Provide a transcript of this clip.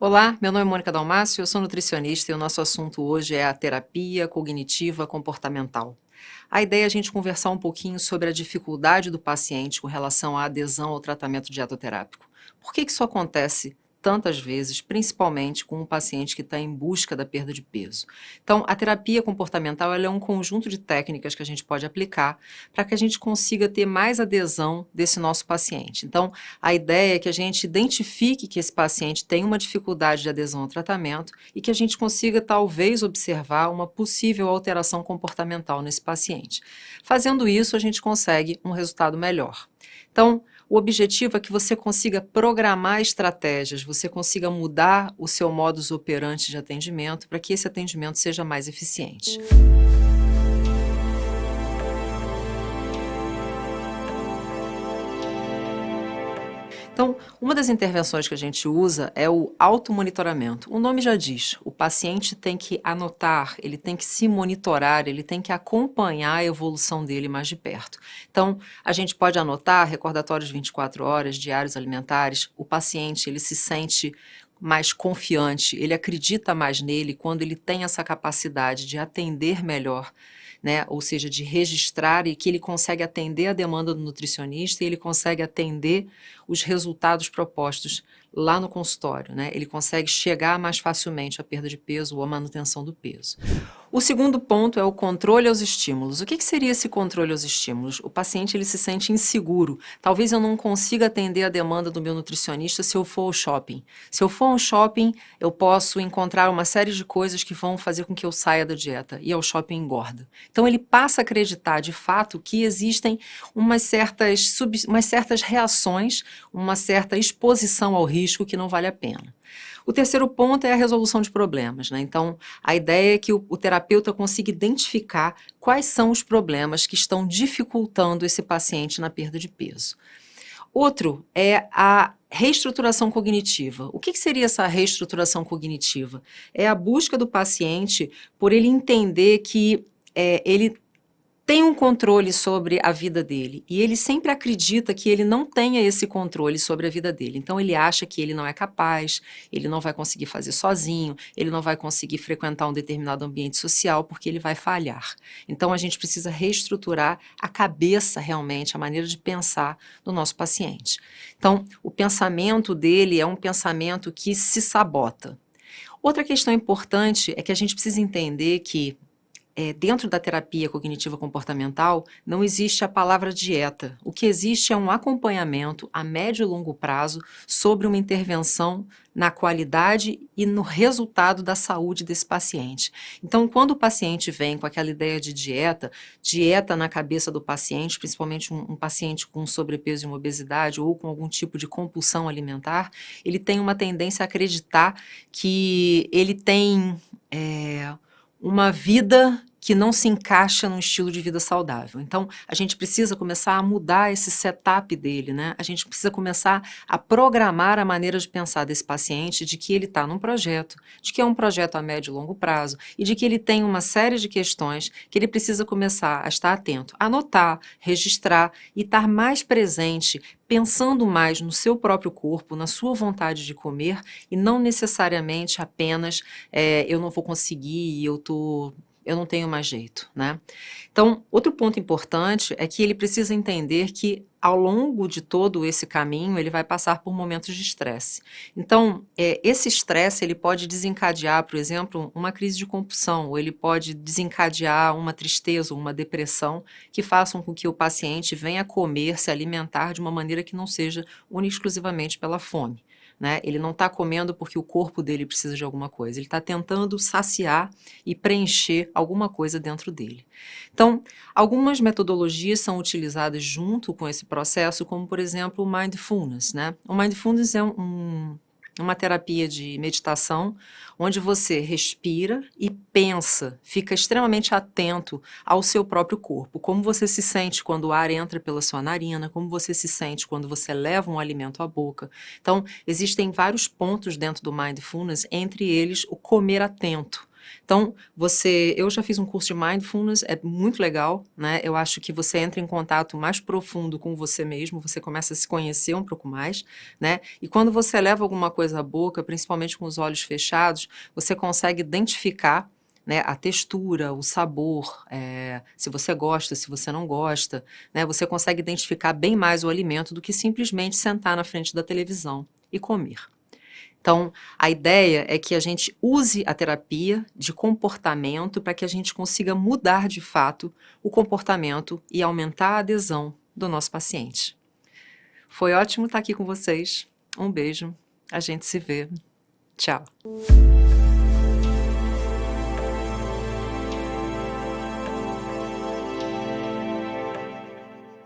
Olá, meu nome é Mônica Dalmácio, eu sou nutricionista e o nosso assunto hoje é a terapia cognitiva comportamental. A ideia é a gente conversar um pouquinho sobre a dificuldade do paciente com relação à adesão ao tratamento dietoterápico. Por que isso acontece tantas vezes, principalmente com um paciente que está em busca da perda de peso? Então, a terapia comportamental ela é um conjunto de técnicas que a gente pode aplicar para que a gente consiga ter mais adesão desse nosso paciente. Então, a ideia é que a gente identifique que esse paciente tem uma dificuldade de adesão ao tratamento e que a gente consiga, talvez, observar uma possível alteração comportamental nesse paciente. Fazendo isso, a gente consegue um resultado melhor. Então, o objetivo é que você consiga programar estratégias, você consiga mudar o seu modus operandi de atendimento para que esse atendimento seja mais eficiente. Então, uma das intervenções que a gente usa é o automonitoramento. O nome já diz, o paciente tem que anotar, ele tem que se monitorar, ele tem que acompanhar a evolução dele mais de perto. Então, a gente pode anotar recordatórios 24 horas, diários alimentares, o paciente ele se sente mais confiante, ele acredita mais nele quando ele tem essa capacidade de atender melhor, né? Ou seja, de registrar e que ele consegue atender a demanda do nutricionista e ele consegue atender os resultados propostos lá no consultório, né? Ele consegue chegar mais facilmente à perda de peso ou à manutenção do peso. O segundo ponto é o controle aos estímulos. O que seria esse controle aos estímulos? O paciente ele se sente inseguro. Talvez eu não consiga atender a demanda do meu nutricionista se eu for ao shopping. Se eu for ao shopping, eu posso encontrar uma série de coisas que vão fazer com que eu saia da dieta e ao shopping engorda. Então ele passa a acreditar de fato que existem umas certas reações, uma certa exposição ao risco que não vale a pena. O terceiro ponto é a resolução de problemas, né? Então, a ideia é que o terapeuta consiga identificar quais são os problemas que estão dificultando esse paciente na perda de peso. Outro é a reestruturação cognitiva. O que seria essa reestruturação cognitiva? É a busca do paciente por ele entender que ele tem um controle sobre a vida dele e ele sempre acredita que ele não tenha esse controle sobre a vida dele. Então ele acha que ele não é capaz, ele não vai conseguir fazer sozinho, ele não vai conseguir frequentar um determinado ambiente social porque ele vai falhar. Então a gente precisa reestruturar a cabeça realmente, a maneira de pensar do nosso paciente. Então o pensamento dele é um pensamento que se sabota. Outra questão importante é que a gente precisa entender que dentro da terapia cognitiva comportamental, não existe a palavra dieta. O que existe é um acompanhamento a médio e longo prazo sobre uma intervenção na qualidade e no resultado da saúde desse paciente. Então, quando o paciente vem com aquela ideia de dieta na cabeça do paciente, principalmente um paciente com sobrepeso e uma obesidade ou com algum tipo de compulsão alimentar, ele tem uma tendência a acreditar que ele tem uma vida que não se encaixa num estilo de vida saudável. Então, a gente precisa começar a mudar esse setup dele, né? A gente precisa começar a programar a maneira de pensar desse paciente, de que ele está num projeto, de que é um projeto a médio e longo prazo, e de que ele tem uma série de questões que ele precisa começar a estar atento, anotar, registrar e estar mais presente, pensando mais no seu próprio corpo, na sua vontade de comer, e não necessariamente apenas eu não vou conseguir, eu não tenho mais jeito, né? Então, outro ponto importante é que ele precisa entender que ao longo de todo esse caminho, ele vai passar por momentos de estresse. Então, esse estresse ele pode desencadear, por exemplo, uma crise de compulsão, ou ele pode desencadear uma tristeza ou uma depressão que façam com que o paciente venha comer, se alimentar de uma maneira que não seja única e exclusivamente pela fome. Né? Ele não está comendo porque o corpo dele precisa de alguma coisa, ele está tentando saciar e preencher alguma coisa dentro dele. Então, algumas metodologias são utilizadas junto com esse processo, como por exemplo o Mindfulness, né? O Mindfulness é uma terapia de meditação onde você respira e pensa, fica extremamente atento ao seu próprio corpo, como você se sente quando o ar entra pela sua narina, como você se sente quando você leva um alimento à boca. Então, existem vários pontos dentro do Mindfulness, entre eles o comer atento. Então, eu já fiz um curso de Mindfulness, é muito legal, né? Eu acho que você entra em contato mais profundo com você mesmo, você começa a se conhecer um pouco mais, né? E quando você leva alguma coisa à boca, principalmente com os olhos fechados, você consegue identificar, né, a textura, o sabor, se você gosta, se você não gosta, né? Você consegue identificar bem mais o alimento do que simplesmente sentar na frente da televisão e comer. Então, a ideia é que a gente use a terapia de comportamento para que a gente consiga mudar de fato o comportamento e aumentar a adesão do nosso paciente. Foi ótimo estar aqui com vocês. Um beijo. A gente se vê. Tchau.